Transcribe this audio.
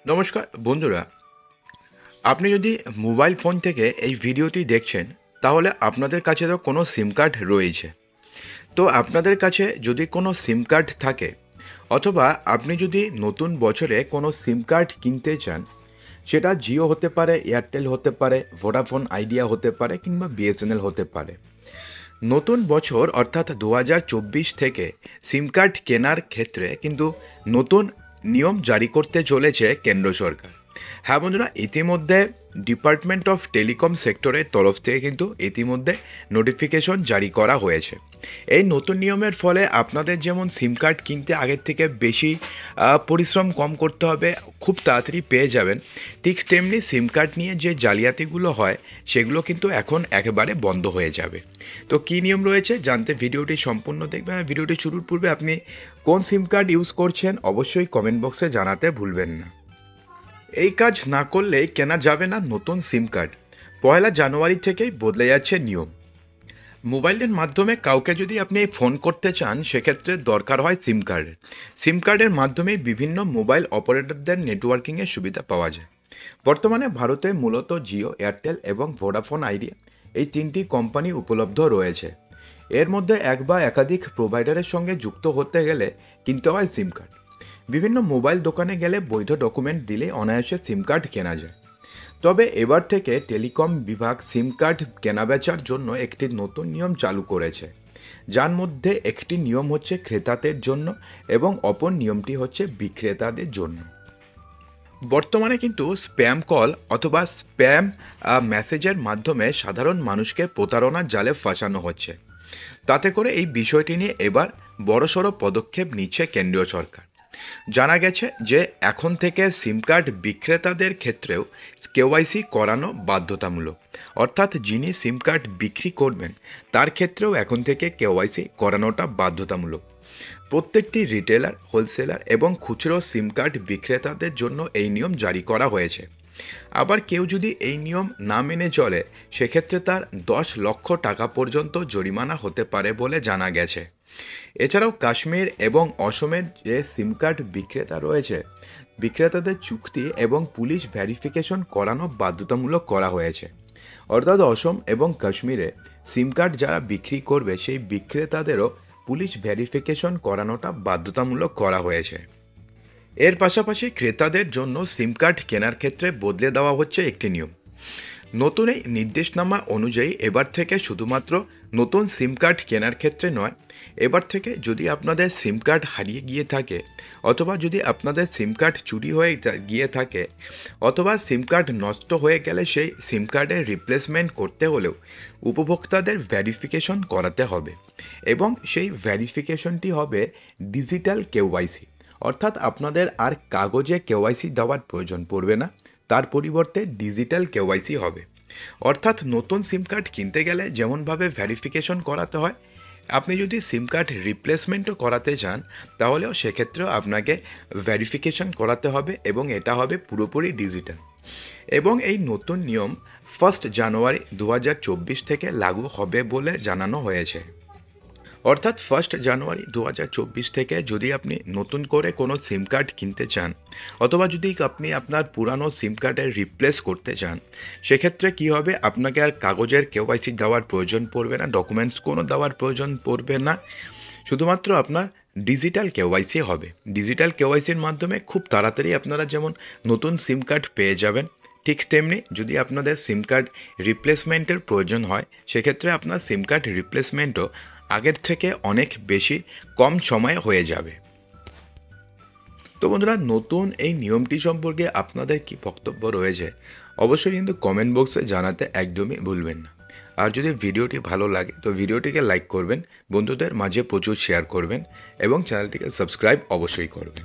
নমস্কার বন্ধুরা, আপনি যদি মোবাইল ফোন থেকে এই ভিডিওটি দেখছেন তাহলে আপনাদের কাছে তো কোনো সিম কার্ড রয়েছে। তো আপনাদের কাছে যদি কোনো সিম কার্ড থাকে অথবা আপনি যদি নতুন বছরে কোনো সিম কার্ড কিনতে চান, সেটা জিও হতে পারে, এয়ারটেল হতে পারে, ভোডাফোন আইডিয়া হতে পারে কিংবা বিএসএনএল হতে পারে। নতুন বছর অর্থাৎ 2024 থেকে সিম কার্ড কেনার ক্ষেত্রে কিন্তু নতুন নিয়ম জারি করতে চলেছে কেন্দ্র সরকার। হ্যাঁ বন্ধুরা, ইতিমধ্যে ডিপার্টমেন্ট অফ টেলিকম সেক্টরের তরফ থেকে কিন্তু ইতিমধ্যে নোটিফিকেশন জারি করা হয়েছে। এই নতুন নিয়মের ফলে আপনাদের যেমন সিম কার্ড কিনতে আগের থেকে বেশি পরিশ্রম কম করতে হবে, খুব তাড়াতাড়ি পেয়ে যাবেন, ঠিক তেমনি সিম কার্ড নিয়ে যে জালিয়াতিগুলো হয় সেগুলো কিন্তু এখন একেবারে বন্ধ হয়ে যাবে। তো কী নিয়ম রয়েছে জানতে ভিডিওটি সম্পূর্ণ দেখবেন। ভিডিওটি শুরুর পূর্বে আপনি কোন সিম কার্ড ইউজ করছেন অবশ্যই কমেন্ট বক্সে জানাতে ভুলবেন না। এই কাজ না করলে কেনা যাবে না নতুন সিম কার্ড। 1 জানুয়ারি থেকেই বদলে যাচ্ছে নিয়ম। মোবাইলের মাধ্যমে কাউকে যদি আপনি ফোন করতে চান সেক্ষেত্রে দরকার হয় সিম কার্ডের। সিম কার্ডের মাধ্যমে বিভিন্ন মোবাইল অপারেটরদের নেটওয়ার্কিংয়ের সুবিধা পাওয়া যায়। বর্তমানে ভারতে মূলত জিও, এয়ারটেল এবং ভোডাফোন আইডিয়া এই 3টি কোম্পানি উপলব্ধ রয়েছে। এর মধ্যে এক বা একাধিক প্রোভাইডারের সঙ্গে যুক্ত হতে গেলে কিনতে হয় সিম কার্ড। বিভিন্ন মোবাইল দোকানে গেলে বৈধ ডকুমেন্ট দিলে অনায়াসে সিম কার্ড কেনা যায়। তবে এবার থেকে টেলিকম বিভাগ সিম কার্ড কেনাবেচার জন্য একটি নতুন নিয়ম চালু করেছে, যার মধ্যে একটি নিয়ম হচ্ছে ক্রেতাদের জন্য এবং অপর নিয়মটি হচ্ছে বিক্রেতাদের জন্য। বর্তমানে কিন্তু স্প্যাম কল অথবা স্প্যাম মেসেজের মাধ্যমে সাধারণ মানুষকে প্রতারণার জালে ফাঁসানো হচ্ছে। তাতে করে এই বিষয়টি নিয়ে এবার বড়সড় পদক্ষেপ নিচ্ছে কেন্দ্রীয় সরকার। জানা গেছে যে এখন থেকে সিম কার্ড বিক্রেতাদের ক্ষেত্রেও কেওয়াইসি করানো বাধ্যতামূলক, অর্থাৎ যিনি সিম কার্ড বিক্রি করবেন তার ক্ষেত্রেও এখন থেকে কেওয়াইসি করানোটা বাধ্যতামূলক। প্রত্যেকটি রিটেলার, হোলসেলার এবং খুচরো সিম কার্ড বিক্রেতাদের জন্য এই নিয়ম জারি করা হয়েছে। আবার কেউ যদি এই নিয়ম না মেনে চলে সেক্ষেত্রে তার 10 লক্ষ টাকা পর্যন্ত জরিমানা হতে পারে বলে জানা গেছে। এছাড়াও কাশ্মীর এবং অসমের যে সিম কার্ড বিক্রেতা রয়েছে, বিক্রেতাদের চুক্তি এবং পুলিশ ভেরিফিকেশন করানো বাধ্যতামূলক করা হয়েছে। অর্থাৎ অসম এবং কাশ্মীরে সিম কার্ড যারা বিক্রি করবে সেই বিক্রেতাদেরও পুলিশ ভেরিফিকেশন করানোটা বাধ্যতামূলক করা হয়েছে। এর পাশাপাশি ক্রেতাদের জন্য সিম কার্ড কেনার ক্ষেত্রে বদলে দেওয়া হচ্ছে একটি নিয়ম। নতুন এই নির্দেশনামা অনুযায়ী এবার থেকে শুধুমাত্র নতুন সিম কার্ড কেনার ক্ষেত্রে নয়, এবার থেকে যদি আপনাদের সিম কার্ড হারিয়ে গিয়ে থাকে অথবা যদি আপনাদের সিম কার্ড চুরি হয়ে গিয়ে থাকে অথবা সিম কার্ড নষ্ট হয়ে গেলে সেই সিম কার্ডের রিপ্লেসমেন্ট করতে হলেও উপভোক্তাদের ভেরিফিকেশন করাতে হবে এবং সেই ভেরিফিকেশনটি হবে ডিজিটাল কেওয়াইসি। অর্থাৎ আপনাদের আর কাগজে কেওয়াইসি দেওয়ার প্রয়োজন পড়বে না, তার পরিবর্তে ডিজিটাল কেওয়াইসি হবে। অর্থাৎ নতুন সিম কার্ড কিনতে গেলে যেমনভাবে ভেরিফিকেশন করাতে হয়, আপনি যদি সিম কার্ড রিপ্লেসমেন্টও করাতে চান তাহলেও সেক্ষেত্রেও আপনাকে ভেরিফিকেশন করাতে হবে এবং এটা হবে পুরোপুরি ডিজিটাল। এবং এই নতুন নিয়ম 1 জানুয়ারি 2024 থেকে লাগু হবে বলে জানানো হয়েছে। অর্থাৎ 1 জানুয়ারি 2024 থেকে যদি আপনি নতুন করে কোনো সিম কার্ড কিনতে চান অথবা যদি আপনি আপনার পুরানো সিম কার্ডের রিপ্লেস করতে চান সেক্ষেত্রে কি হবে, আপনাকে আর কাগজের কেওয়াইসি দেওয়ার প্রয়োজন পড়বে না, ডকুমেন্টস কোনো দেওয়ার প্রয়োজন পড়বে না, শুধুমাত্র আপনার ডিজিটাল কেওয়াইসি হবে। ডিজিটাল কেওয়াইসির মাধ্যমে খুব তাড়াতাড়ি আপনারা যেমন নতুন সিম কার্ড পেয়ে যাবেন, ঠিক তেমনি যদি আপনাদের সিম কার্ড রিপ্লেসমেন্টের প্রয়োজন হয় সেক্ষেত্রে আপনার সিম কার্ড রিপ্লেসমেন্টও আগের থেকে অনেক বেশি কম সময়ে হয়ে যাবে। তো বন্ধুরা, নতুন এই নিয়মটি সম্পর্কে আপনাদের কি বক্তব্য রয়েছে অবশ্যই কিন্তু কমেন্ট বক্সে জানাতে একদমই ভুলবেন না। আর যদি ভিডিওটি ভালো লাগে তো ভিডিওটিকে লাইক করবেন, বন্ধুদের মাঝে প্রচুর শেয়ার করবেন এবং চ্যানেলটিকে সাবস্ক্রাইব অবশ্যই করবেন।